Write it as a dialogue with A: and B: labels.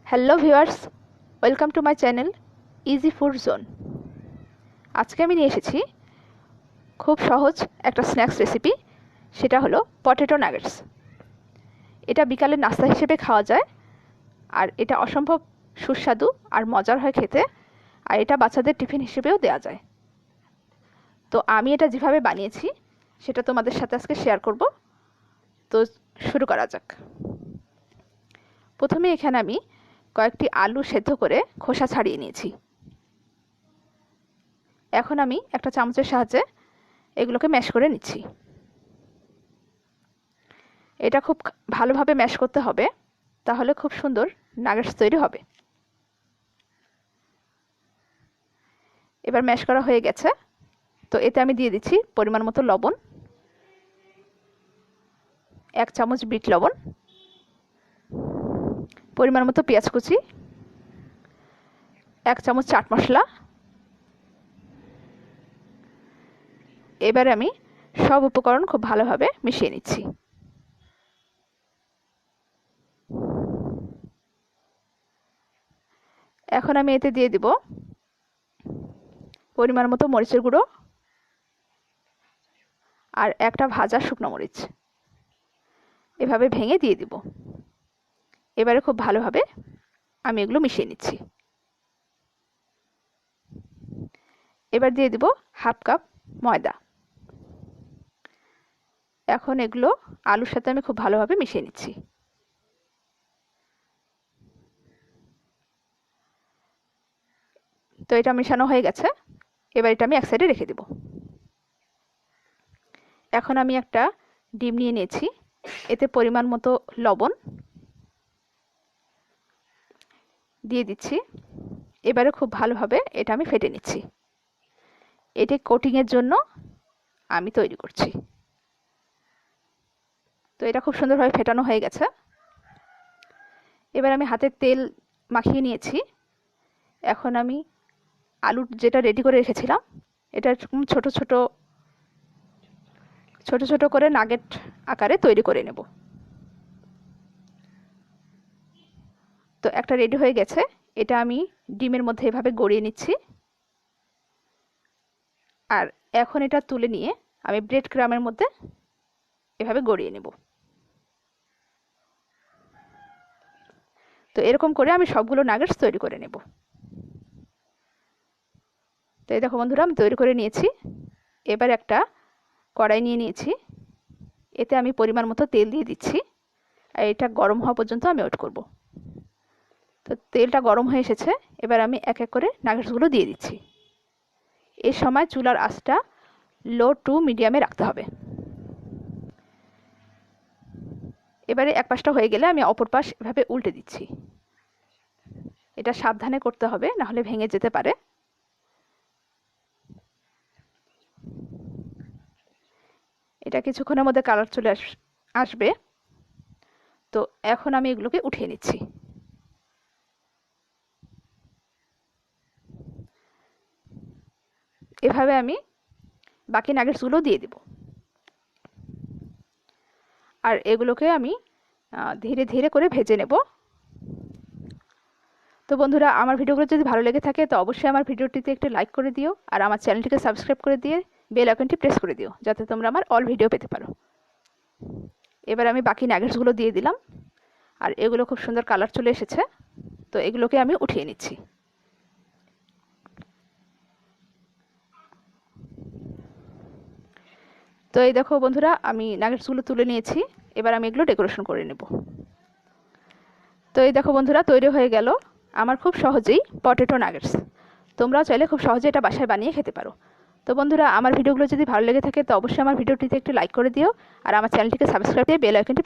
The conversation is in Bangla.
A: Hello viewers, welcome to my channel easy food zone. আজকে আমি নিয়ে এসেছি খুব সহজ একটা স্ন্যাক্স রেসিপি, সেটা হলো পটেটো নাগেটস। এটা বিকালের নাস্তা হিসেবে খাওয়া যায়, আর এটা অসম্ভব সুস্বাদু আর মজার হয় খেতে, আর এটা বাচ্চাদের টিফিন হিসেবেও দেওয়া যায়। তো আমি এটা যেভাবে বানিয়েছি সেটা তোমাদের সাথে আজকে শেয়ার করব। তো শুরু করা যাক। প্রথমে এখানে আমি কয়েকটি আলু সেদ্ধ করে খোসা ছাড়িয়ে নিয়েছি। এখন আমি একটা চামচের সাহায্যে এগুলোকে ম্যাশ করে নিচ্ছি। এটা খুব ভালোভাবে ম্যাশ করতে হবে, তাহলে খুব সুন্দর নাগেটস তৈরি হবে। এবার ম্যাশ করা হয়ে গেছে, তো এতে আমি দিয়ে দিচ্ছি পরিমাণ মতো লবণ, 1 চামচ বিট লবণ, পরিমাণ মতো পেঁয়াজ কুচি, 1 চামচ চাট মশলা। এবারে আমি সব উপকরণ খুব ভালোভাবে মিশিয়ে নিচ্ছি। এখন আমি এতে দিয়ে দিব পরিমাণ মতো মরিচের গুঁড়ো আর একটা ভাজা শুকনো মরিচ, এভাবে ভেঙে দিয়ে দিব। এবারে খুব ভালোভাবে আমি এগুলো মিশিয়ে নিচ্ছি। এবার দিয়ে দিব হাফ কাপ ময়দা। এখন এগুলো আলুর সাথে আমি খুব ভালোভাবে মিশিয়ে নিচ্ছি। তো এটা মেশানো হয়ে গেছে, এবার এটা আমি এক সাইডে রেখে দেব। এখন আমি একটা ডিম নিয়ে নিয়েছি, এতে পরিমাণ মতো লবণ দিয়ে দিচ্ছি। এবারে খুব ভালোভাবে এটা আমি ফেটে নিচ্ছি। এটি কোটিংয়ের জন্য আমি তৈরি করছি। তো এটা খুব সুন্দরভাবে ফেটানো হয়ে গেছে। এবার আমি হাতে তেল মাখিয়ে নিয়েছি। এখন আমি আলু যেটা রেডি করে রেখেছিলাম, এটা ছোট ছোট ছোট ছোট করে নাগেট আকারে তৈরি করে নেব। তো একটা রেডি হয়ে গেছে, এটা আমি ডিমের মধ্যে এভাবে গড়িয়ে নিচ্ছি। আর এখন এটা তুলে নিয়ে আমি ব্রেড ক্রামের মধ্যে এভাবে গড়িয়ে নেব। তো এরকম করে আমি সবগুলো নাগেটস তৈরি করে নেব। তো এই দেখো বন্ধুরা, আমি তৈরি করে নিয়েছি। এবার একটা কড়াই নিয়ে নিয়েছি, এতে আমি পরিমাণ মতো তেল দিয়ে দিচ্ছি, আর এটা গরম হওয়া পর্যন্ত আমি ওয়েট করব। তো তেলটা গরম হয়ে এসেছে, এবার আমি এক এক করে নাগেটসগুলো দিয়ে দিচ্ছি। এই সময় চুলার আঁচটা লো টু মিডিয়ামে রাখতে হবে। এবারে এক পাশটা হয়ে গেলে আমি অপর পাশ এভাবে উল্টে দিচ্ছি। এটা সাবধানে করতে হবে, না হলে ভেঙে যেতে পারে। এটা কিছুক্ষণের মধ্যে কালার চলে আসবে। তো এখন আমি এগুলোকে উঠিয়ে নিচ্ছি। এভাবে আমি বাকি নাগেটসগুলো দিয়ে দেব, আর এগুলোকে আমি ধীরে ধীরে করে ভেজে নেব। তো বন্ধুরা, আমার ভিডিওগুলো যদি ভালো লেগে থাকে তো অবশ্যই আমার ভিডিওটিতে একটি লাইক করে দিও, আর আমার চ্যানেলটিকে সাবস্ক্রাইব করে দিয়ে বেল আইকনটি প্রেস করে দিও, যাতে তোমরা আমার অল ভিডিও পেতে পারো। এবার আমি বাকি নাগেটসগুলো দিয়ে দিলাম, আর এগুলো খুব সুন্দর কালার চলে এসেছে। তো এগুলোকে আমি উঠিয়ে নিচ্ছি। তো এই দেখো বন্ধুরা, আমি নাগেটসগুলো তুলে নিয়েছি। এবার আমি এগুলো ডেকোরেশন করে নেব। তো এই দেখো বন্ধুরা, তৈরি হয়ে গেল আমার খুব সহজেই পটেটো নাগেটস। তোমরাও চাইলে খুব সহজে এটা বাসায় বানিয়ে খেতে পারো। তো বন্ধুরা, আমার ভিডিওগুলো যদি ভালো লেগে থাকে তো অবশ্যই আমার ভিডিওটিতে একটু লাইক করে দিও, আর আমার চ্যানেলটিকে সাবস্ক্রাইব দিয়ে বেল আইকনটি